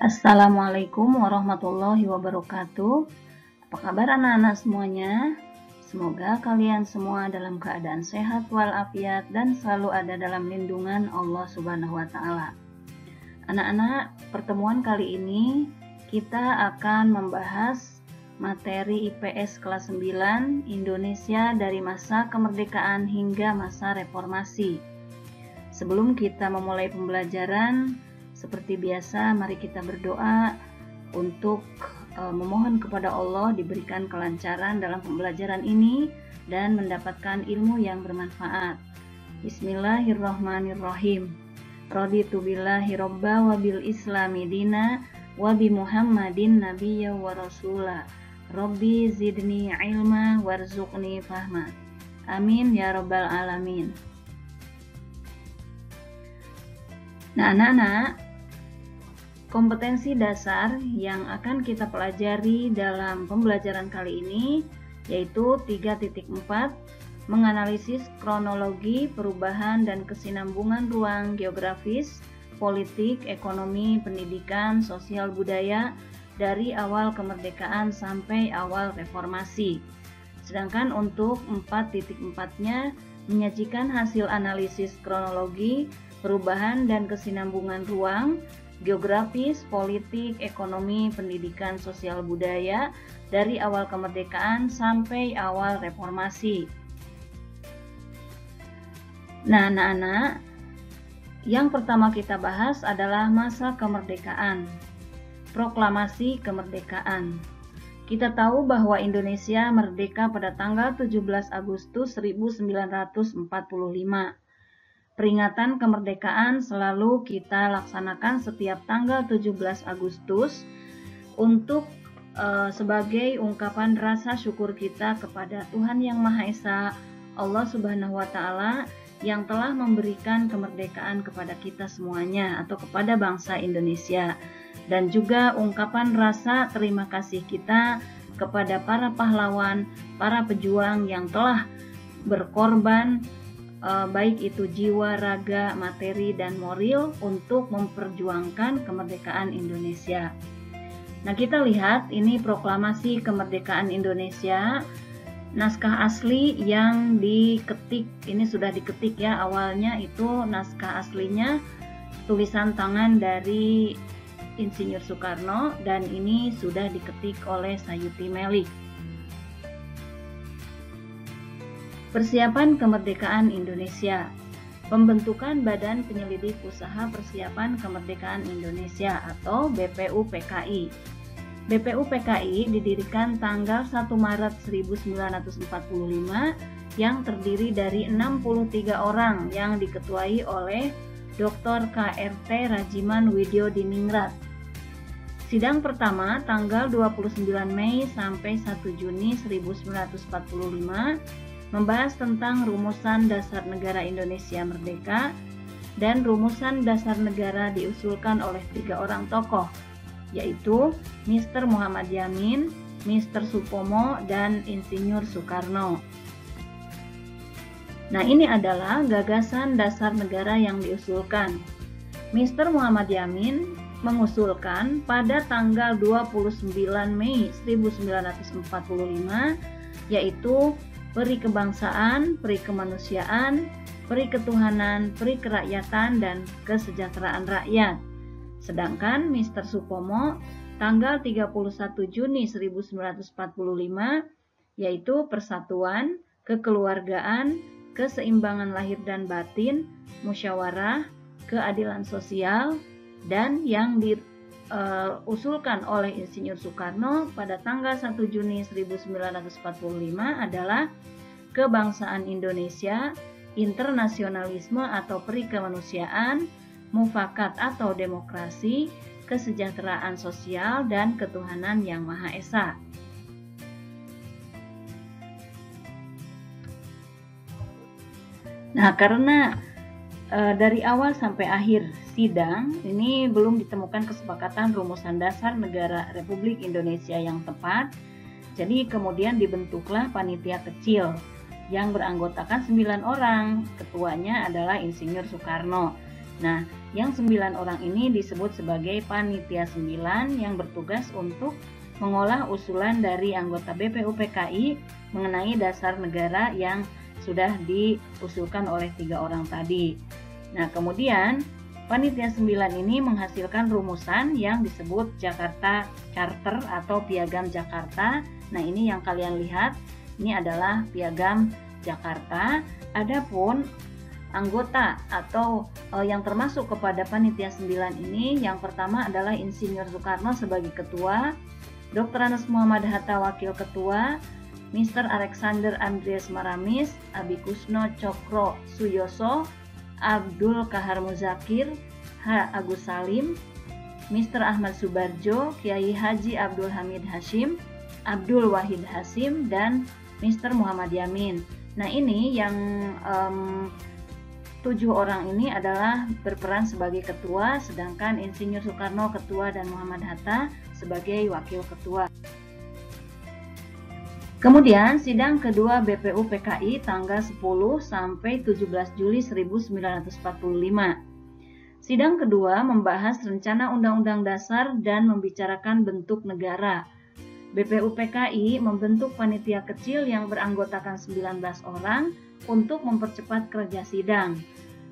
Assalamualaikum warahmatullahi wabarakatuh. Apa kabar anak-anak semuanya? Semoga kalian semua dalam keadaan sehat walafiat dan selalu ada dalam lindungan Allah Subhanahu wa taala. Anak-anak, pertemuan kali ini kita akan membahas materi IPS kelas 9 Indonesia dari masa kemerdekaan hingga masa reformasi. Sebelum kita memulai pembelajaran, seperti biasa, mari kita berdoa untuk memohon kepada Allah diberikan kelancaran dalam pembelajaran ini dan mendapatkan ilmu yang bermanfaat. Bismillahirrahmanirrahim. Raditu billahi robba wa bil islami dina wa bi Muhammadin nabiyya wa rasula. Rabbi zidni ilma warzuqni fahma. Amin ya rabbal alamin. Nah, anak-anak, kompetensi dasar yang akan kita pelajari dalam pembelajaran kali ini yaitu 3.4, menganalisis kronologi perubahan dan kesinambungan ruang geografis, politik, ekonomi, pendidikan, sosial budaya dari awal kemerdekaan sampai awal reformasi. Sedangkan untuk 4.4-nya menyajikan hasil analisis kronologi perubahan dan kesinambungan ruang geografis, politik, ekonomi, pendidikan, sosial budaya dari awal kemerdekaan sampai awal reformasi. Nah, anak-anak, yang pertama kita bahas adalah masa kemerdekaan. Proklamasi kemerdekaan. Kita tahu bahwa Indonesia merdeka pada tanggal 17 Agustus 1945. Peringatan kemerdekaan selalu kita laksanakan setiap tanggal 17 Agustus untuk sebagai ungkapan rasa syukur kita kepada Tuhan Yang Maha Esa, Allah Subhanahu wa taala yang telah memberikan kemerdekaan kepada kita semuanya atau kepada bangsa Indonesia, dan juga ungkapan rasa terima kasih kita kepada para pahlawan, para pejuang yang telah berkorban baik itu jiwa, raga, materi, dan moral untuk memperjuangkan kemerdekaan Indonesia. Nah, kita lihat ini proklamasi kemerdekaan Indonesia, naskah asli yang diketik, ini sudah diketik ya, awalnya itu naskah aslinya tulisan tangan dari Insinyur Soekarno dan ini sudah diketik oleh Sayuti Melik. Persiapan kemerdekaan Indonesia. Pembentukan Badan Penyelidik Usaha Persiapan Kemerdekaan Indonesia atau BPUPKI. BPUPKI didirikan tanggal 1 Maret 1945 yang terdiri dari 63 orang yang diketuai oleh Dr. KRT Rajiman Widyodiningrat. Sidang pertama tanggal 29 Mei sampai 1 Juni 1945 membahas tentang rumusan dasar negara Indonesia merdeka, dan rumusan dasar negara diusulkan oleh 3 orang tokoh, yaitu Mr. Muhammad Yamin, Mr. Supomo, dan Insinyur Soekarno. Nah, ini adalah gagasan dasar negara yang diusulkan. Mr. Muhammad Yamin mengusulkan pada tanggal 29 Mei 1945, yaitu peri kebangsaan, peri kemanusiaan, peri ketuhanan, peri kerakyatan, dan kesejahteraan rakyat. Sedangkan Mr. Supomo tanggal 31 Juni 1945 yaitu persatuan, kekeluargaan, keseimbangan lahir dan batin, musyawarah, keadilan sosial, dan yang diusulkan oleh Insinyur Soekarno pada tanggal 1 Juni 1945 adalah kebangsaan Indonesia, internasionalisme atau peri kemanusiaan, mufakat atau demokrasi, kesejahteraan sosial, dan ketuhanan Yang Maha Esa. Nah, karena dari awal sampai akhir sidang ini belum ditemukan kesepakatan rumusan dasar negara Republik Indonesia yang tepat, jadi kemudian dibentuklah panitia kecil yang beranggotakan 9 orang. Ketuanya adalah Insinyur Soekarno. Nah, yang 9 orang ini disebut sebagai Panitia 9 yang bertugas untuk mengolah usulan dari anggota BPUPKI mengenai dasar negara yang sudah diusulkan oleh 3 orang tadi. Nah, kemudian Panitia 9 ini menghasilkan rumusan yang disebut Jakarta Charter atau Piagam Jakarta. Nah, ini yang kalian lihat, ini adalah Piagam Jakarta. Adapun anggota atau yang termasuk kepada Panitia 9 ini, yang pertama adalah Insinyur Soekarno sebagai ketua, Dr. Andes Muhammad Hatta wakil ketua, Mr. Alexander Andreas Maramis, Abikusno Cokro Suyoso, Abdul Kahar Muzakir, H. Agus Salim, Mr. Ahmad Subarjo, Kiai Haji Abdul Hamid Hashim, Abdul Wahid Hasim, dan Mr. Muhammad Yamin. Nah, ini yang 7 orang ini adalah berperan sebagai ketua, sedangkan Insinyur Soekarno ketua dan Muhammad Hatta sebagai wakil ketua. Kemudian sidang kedua BPUPKI tanggal 10 sampai 17 Juli 1945. Sidang kedua membahas rencana Undang-Undang Dasar dan membicarakan bentuk negara. BPUPKI membentuk panitia kecil yang beranggotakan 19 orang untuk mempercepat kerja sidang.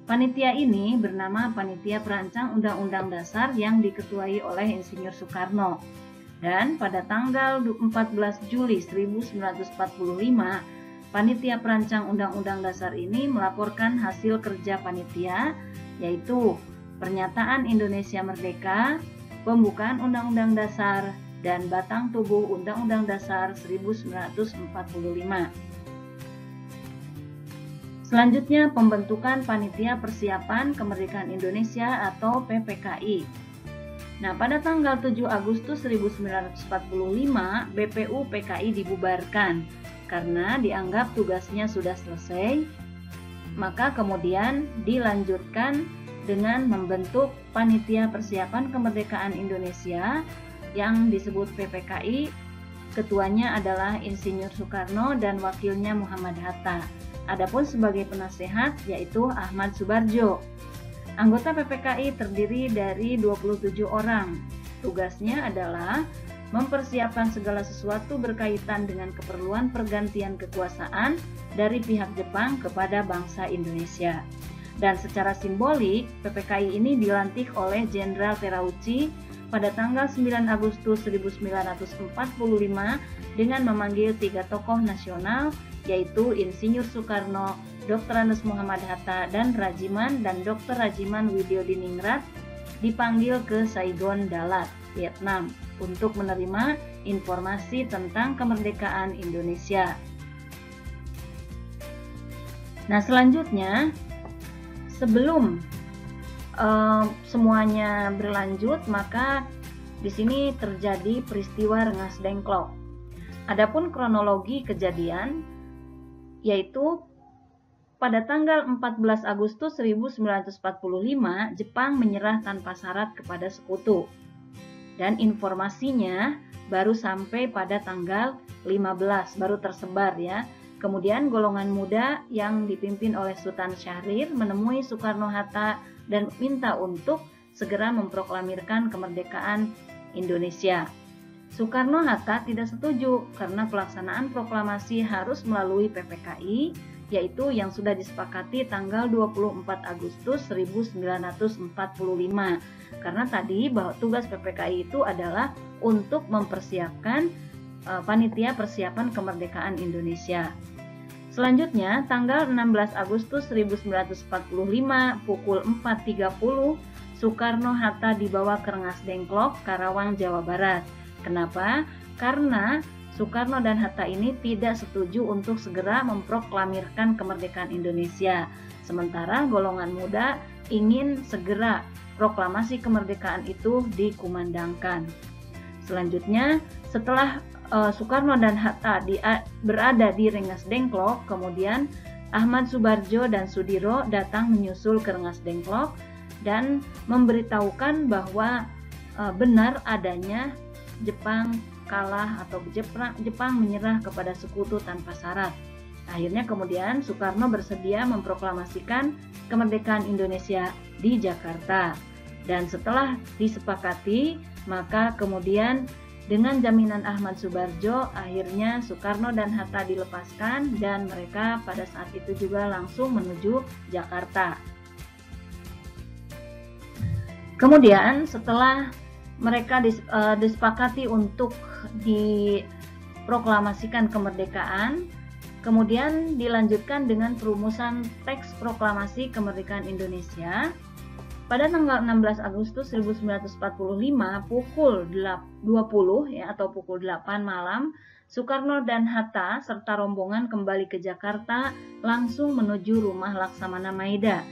Panitia ini bernama Panitia Perancang Undang-Undang Dasar yang diketuai oleh Insinyur Soekarno. Dan pada tanggal 14 Juli 1945, Panitia Perancang Undang-Undang Dasar ini melaporkan hasil kerja panitia, yaitu Pernyataan Indonesia Merdeka, Pembukaan Undang-Undang Dasar, dan Batang Tubuh Undang-Undang Dasar 1945. Selanjutnya, pembentukan Panitia Persiapan Kemerdekaan Indonesia atau PPKI. Nah, pada tanggal 7 Agustus 1945, BPUPKI dibubarkan karena dianggap tugasnya sudah selesai. Maka kemudian dilanjutkan dengan membentuk Panitia Persiapan Kemerdekaan Indonesia yang disebut PPKI. Ketuanya adalah Insinyur Soekarno dan wakilnya Muhammad Hatta. Adapun sebagai penasehat yaitu Ahmad Subarjo. Anggota PPKI terdiri dari 27 orang. Tugasnya adalah mempersiapkan segala sesuatu berkaitan dengan keperluan pergantian kekuasaan dari pihak Jepang kepada bangsa Indonesia. Dan secara simbolik, PPKI ini dilantik oleh Jenderal Terauchi pada tanggal 9 Agustus 1945 dengan memanggil 3 tokoh nasional, yaitu Insinyur Soekarno, Dr. Andes Muhammad Hatta, dan Rajiman dan Dr. Rajiman Widyodiningrat dipanggil ke Saigon, Dalat, Vietnam untuk menerima informasi tentang kemerdekaan Indonesia. Nah, selanjutnya sebelum semuanya berlanjut, maka di sini terjadi peristiwa Rengas Dengklok. Adapun kronologi kejadian yaitu pada tanggal 14 Agustus 1945, Jepang menyerah tanpa syarat kepada sekutu. Dan informasinya baru sampai pada tanggal 15, baru tersebar ya. Kemudian golongan muda yang dipimpin oleh Sultan Syahrir menemui Soekarno-Hatta dan minta untuk segera memproklamirkan kemerdekaan Indonesia. Soekarno-Hatta tidak setuju karena pelaksanaan proklamasi harus melalui PPKI, yaitu yang sudah disepakati tanggal 24 Agustus 1945. Karena tadi bahwa tugas PPKI itu adalah untuk mempersiapkan Panitia Persiapan Kemerdekaan Indonesia. Selanjutnya, tanggal 16 Agustus 1945 pukul 4.30, Soekarno-Hatta dibawa ke Rengas Dengklok, Karawang, Jawa Barat. Kenapa? Karena Soekarno dan Hatta ini tidak setuju untuk segera memproklamirkan kemerdekaan Indonesia. Sementara golongan muda ingin segera proklamasi kemerdekaan itu dikumandangkan. Selanjutnya, setelah Soekarno dan Hatta berada di Rengas Dengklok, kemudian Ahmad Subarjo dan Sudiro datang menyusul ke Rengas Dengklok dan memberitahukan bahwa benar adanya Jepang kalah atau Jepang menyerah kepada sekutu tanpa syarat. Akhirnya kemudian Soekarno bersedia memproklamasikan kemerdekaan Indonesia di Jakarta. Dan setelah disepakati, maka kemudian dengan jaminan Ahmad Subarjo, akhirnya Soekarno dan Hatta dilepaskan dan mereka pada saat itu juga langsung menuju Jakarta. Kemudian setelah mereka disepakati untuk diproklamasikan kemerdekaan, kemudian dilanjutkan dengan perumusan teks proklamasi kemerdekaan Indonesia. Pada tanggal 16 Agustus 1945 pukul 20 ya, atau pukul 8 malam, Soekarno dan Hatta serta rombongan kembali ke Jakarta langsung menuju rumah Laksamana Maeda.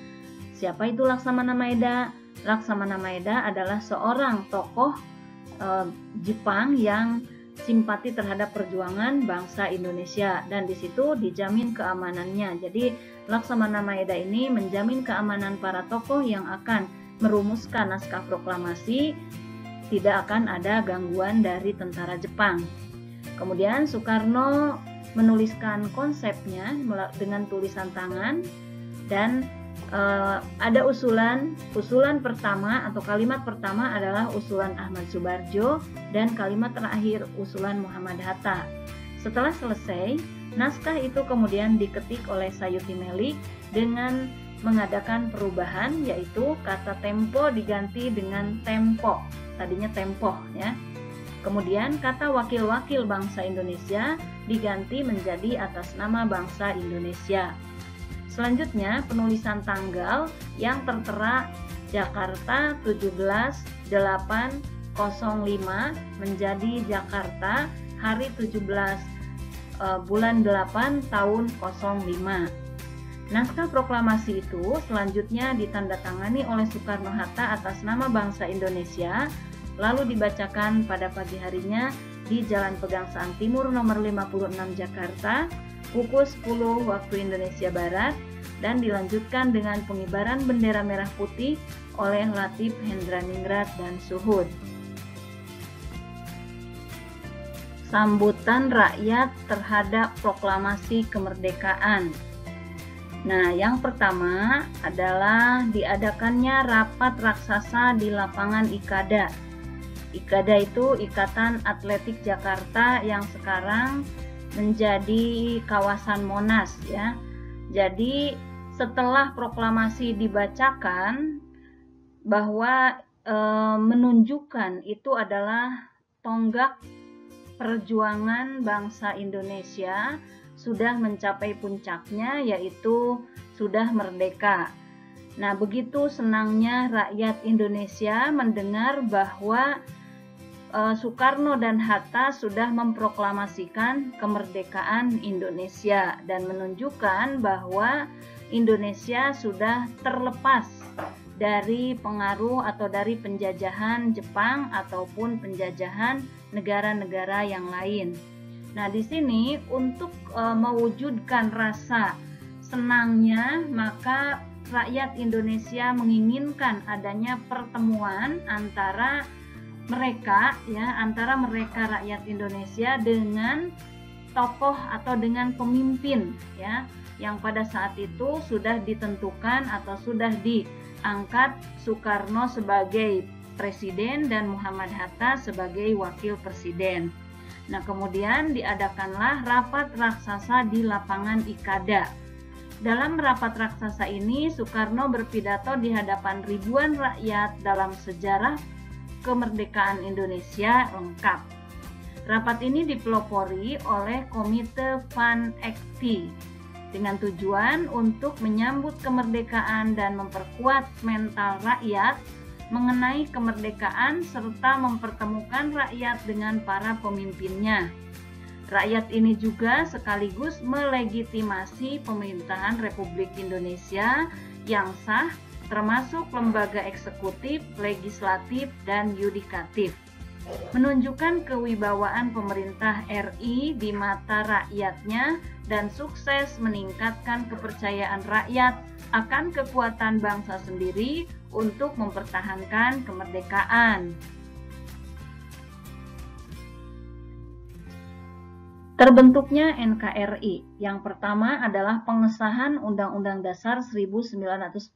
Siapa itu Laksamana Maeda? Laksamana Maeda adalah seorang tokoh Jepang yang simpati terhadap perjuangan bangsa Indonesia, dan di situ dijamin keamanannya. Jadi Laksamana Maeda ini menjamin keamanan para tokoh yang akan merumuskan naskah proklamasi, tidak akan ada gangguan dari tentara Jepang. Kemudian Soekarno menuliskan konsepnya dengan tulisan tangan, dan ada usulan pertama atau kalimat pertama adalah usulan Ahmad Subarjo dan kalimat terakhir usulan Muhammad Hatta. Setelah selesai, naskah itu kemudian diketik oleh Sayuti Melik dengan mengadakan perubahan, yaitu kata tempo diganti dengan tempo, tadinya tempoh ya. Kemudian kata wakil-wakil bangsa Indonesia diganti menjadi atas nama bangsa Indonesia. Selanjutnya penulisan tanggal yang tertera Jakarta 17/8/05 menjadi Jakarta hari 17 bulan 8 tahun 05. Naskah proklamasi itu selanjutnya ditandatangani oleh Soekarno-Hatta atas nama bangsa Indonesia, lalu dibacakan pada pagi harinya di Jalan Pegangsaan Timur nomor 56 Jakarta pukul 10 waktu Indonesia Barat, dan dilanjutkan dengan pengibaran bendera merah putih oleh Latif Hendraningrat dan Suhud. Sambutan rakyat terhadap proklamasi kemerdekaan. Nah, yang pertama adalah diadakannya rapat raksasa di lapangan Ikada. Ikada itu Ikatan Atletik Jakarta yang sekarang menjadi kawasan Monas ya. Jadi setelah proklamasi dibacakan bahwa menunjukkan itu adalah tonggak perjuangan bangsa Indonesia sudah mencapai puncaknya, yaitu sudah merdeka. Nah, begitu senangnya rakyat Indonesia mendengar bahwa Soekarno dan Hatta sudah memproklamasikan kemerdekaan Indonesia dan menunjukkan bahwa Indonesia sudah terlepas dari pengaruh atau dari penjajahan Jepang ataupun penjajahan negara-negara yang lain. Nah, di sini untuk mewujudkan rasa senangnya, maka rakyat Indonesia menginginkan adanya pertemuan antara mereka rakyat Indonesia dengan tokoh atau dengan pemimpin ya, yang pada saat itu sudah ditentukan atau sudah diangkat Soekarno sebagai presiden dan Muhammad Hatta sebagai wakil presiden. Nah, kemudian diadakanlah rapat raksasa di lapangan Ikada. Dalam rapat raksasa ini Soekarno berpidato di hadapan ribuan rakyat dalam sejarah kemerdekaan Indonesia lengkap. Rapat ini dipelopori oleh Komite Van Ekti dengan tujuan untuk menyambut kemerdekaan dan memperkuat mental rakyat mengenai kemerdekaan serta mempertemukan rakyat dengan para pemimpinnya. Rakyat ini juga sekaligus melegitimasi pemerintahan Republik Indonesia yang sah, termasuk lembaga eksekutif, legislatif, dan yudikatif. Menunjukkan kewibawaan pemerintah RI di mata rakyatnya dan sukses meningkatkan kepercayaan rakyat akan kekuatan bangsa sendiri untuk mempertahankan kemerdekaan. Terbentuknya NKRI. Yang pertama adalah pengesahan Undang-Undang Dasar 1945.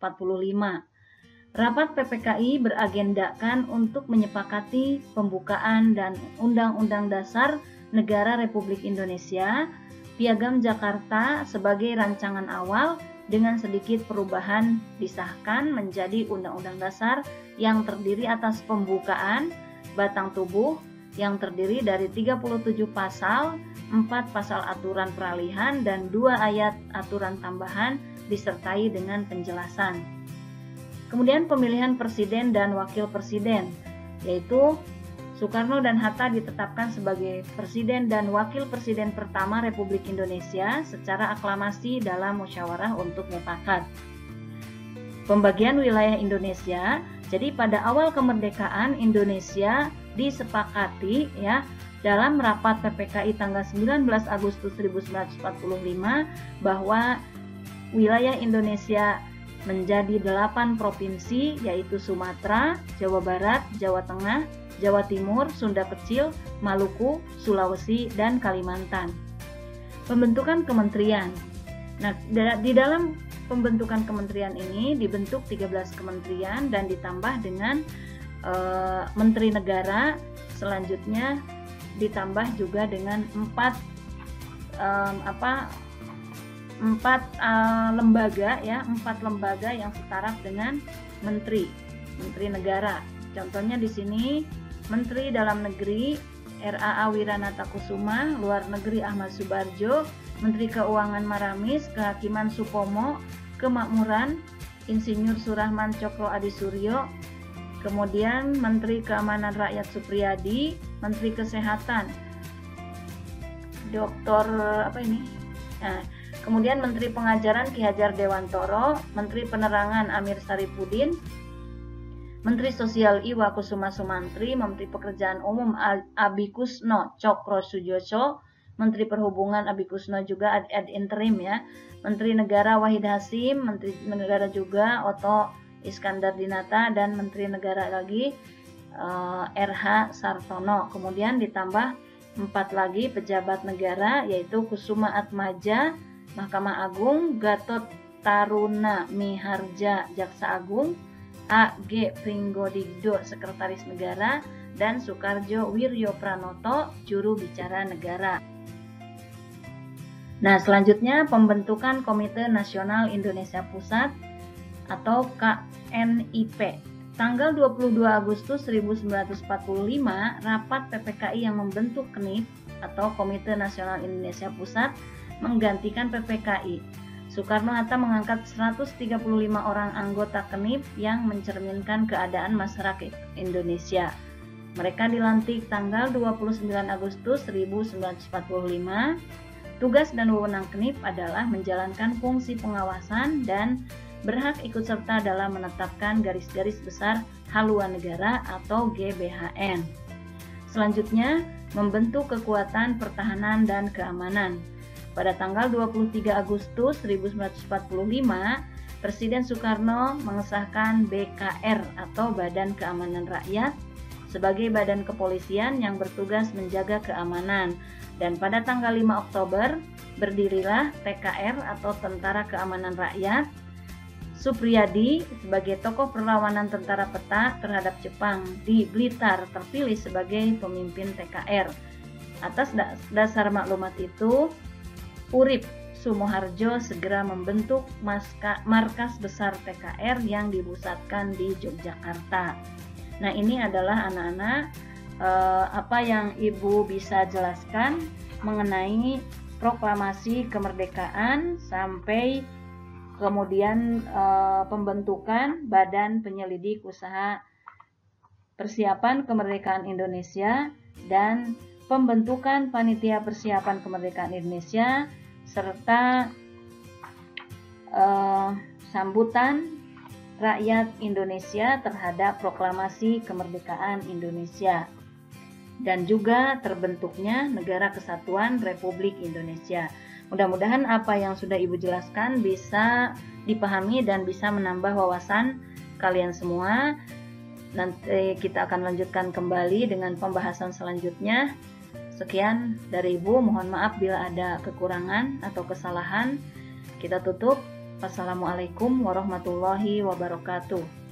Rapat PPKI beragendakan untuk menyepakati pembukaan dan Undang-Undang Dasar Negara Republik Indonesia, Piagam Jakarta sebagai rancangan awal dengan sedikit perubahan disahkan menjadi Undang-Undang Dasar yang terdiri atas pembukaan, batang tubuh yang terdiri dari 37 pasal, 4 pasal aturan peralihan, dan 2 ayat aturan tambahan disertai dengan penjelasan. Kemudian pemilihan presiden dan wakil presiden, yaitu Soekarno dan Hatta ditetapkan sebagai presiden dan wakil presiden pertama Republik Indonesia secara aklamasi dalam musyawarah untuk mufakat. Pembagian wilayah Indonesia, jadi pada awal kemerdekaan Indonesia disepakati ya dalam rapat PPKI tanggal 19 Agustus 1945 bahwa wilayah Indonesia menjadi 8 provinsi, yaitu Sumatera, Jawa Barat, Jawa Tengah, Jawa Timur, Sunda Kecil, Maluku, Sulawesi, dan Kalimantan. Pembentukan kementerian. Nah, di dalam pembentukan kementerian ini dibentuk 13 kementerian dan ditambah dengan menteri negara, selanjutnya ditambah juga dengan 4 lembaga ya, 4 lembaga yang setaraf dengan menteri negara. Contohnya di sini Menteri Dalam Negeri RAA Wiranata Kusuma, Luar Negeri Ahmad Subarjo, Menteri Keuangan Maramis, Kehakiman Supomo, Kemakmuran Insinyur Surahman Cokro Adi Suryo, kemudian Menteri Keamanan Rakyat Supriyadi, Menteri Kesehatan Dr. Kemudian Menteri Pengajaran Ki Hajar Dewantoro, Menteri Penerangan Amir Saripudin, Menteri Sosial Iwa Kusuma Sumantri, Menteri Pekerjaan Umum Abi Kusno Cokro Sujoso, Menteri Perhubungan Abi Kusno juga ad interim ya, Menteri Negara Wahid Hasim, Menteri Negara juga Oto Iskandar Dinata, dan Menteri Negara lagi RH Sartono. Kemudian ditambah 4 lagi pejabat negara, yaitu Kusuma Atmaja Mahkamah Agung, Gatot Taruna Miharja Jaksa Agung, A.G. Pringgodigdo Sekretaris Negara, dan Soekarjo Wiryo Pranoto Juru Bicara Negara. Nah, selanjutnya pembentukan Komite Nasional Indonesia Pusat atau KNIP. Tanggal 22 Agustus 1945, rapat PPKI yang membentuk KNIP atau Komite Nasional Indonesia Pusat menggantikan PPKI. Soekarno-Hatta mengangkat 135 orang anggota KNIP yang mencerminkan keadaan masyarakat Indonesia. Mereka dilantik tanggal 29 Agustus 1945. Tugas dan wewenang KNIP adalah menjalankan fungsi pengawasan dan berhak ikut serta dalam menetapkan garis-garis besar haluan negara atau GBHN. Selanjutnya, membentuk kekuatan pertahanan dan keamanan. Pada tanggal 23 Agustus 1945, Presiden Soekarno mengesahkan BKR atau Badan Keamanan Rakyat sebagai badan kepolisian yang bertugas menjaga keamanan. Dan pada tanggal 5 Oktober, berdirilah TKR atau Tentara Keamanan Rakyat. Supriyadi sebagai tokoh perlawanan tentara peta terhadap Jepang di Blitar terpilih sebagai pemimpin TKR. Atas dasar maklumat itu, Urip Sumoharjo segera membentuk markas besar TKR yang dipusatkan di Yogyakarta. Nah, ini adalah anak-anak apa yang Ibu bisa jelaskan mengenai proklamasi kemerdekaan sampai kemudian pembentukan Badan Penyelidik Usaha Persiapan Kemerdekaan Indonesia dan pembentukan Panitia Persiapan Kemerdekaan Indonesia serta sambutan rakyat Indonesia terhadap proklamasi kemerdekaan Indonesia dan juga terbentuknya Negara Kesatuan Republik Indonesia. Mudah-mudahan apa yang sudah Ibu jelaskan bisa dipahami dan bisa menambah wawasan kalian semua. Nanti kita akan lanjutkan kembali dengan pembahasan selanjutnya. Sekian dari Ibu, mohon maaf bila ada kekurangan atau kesalahan. Kita tutup. Wassalamualaikum warahmatullahi wabarakatuh.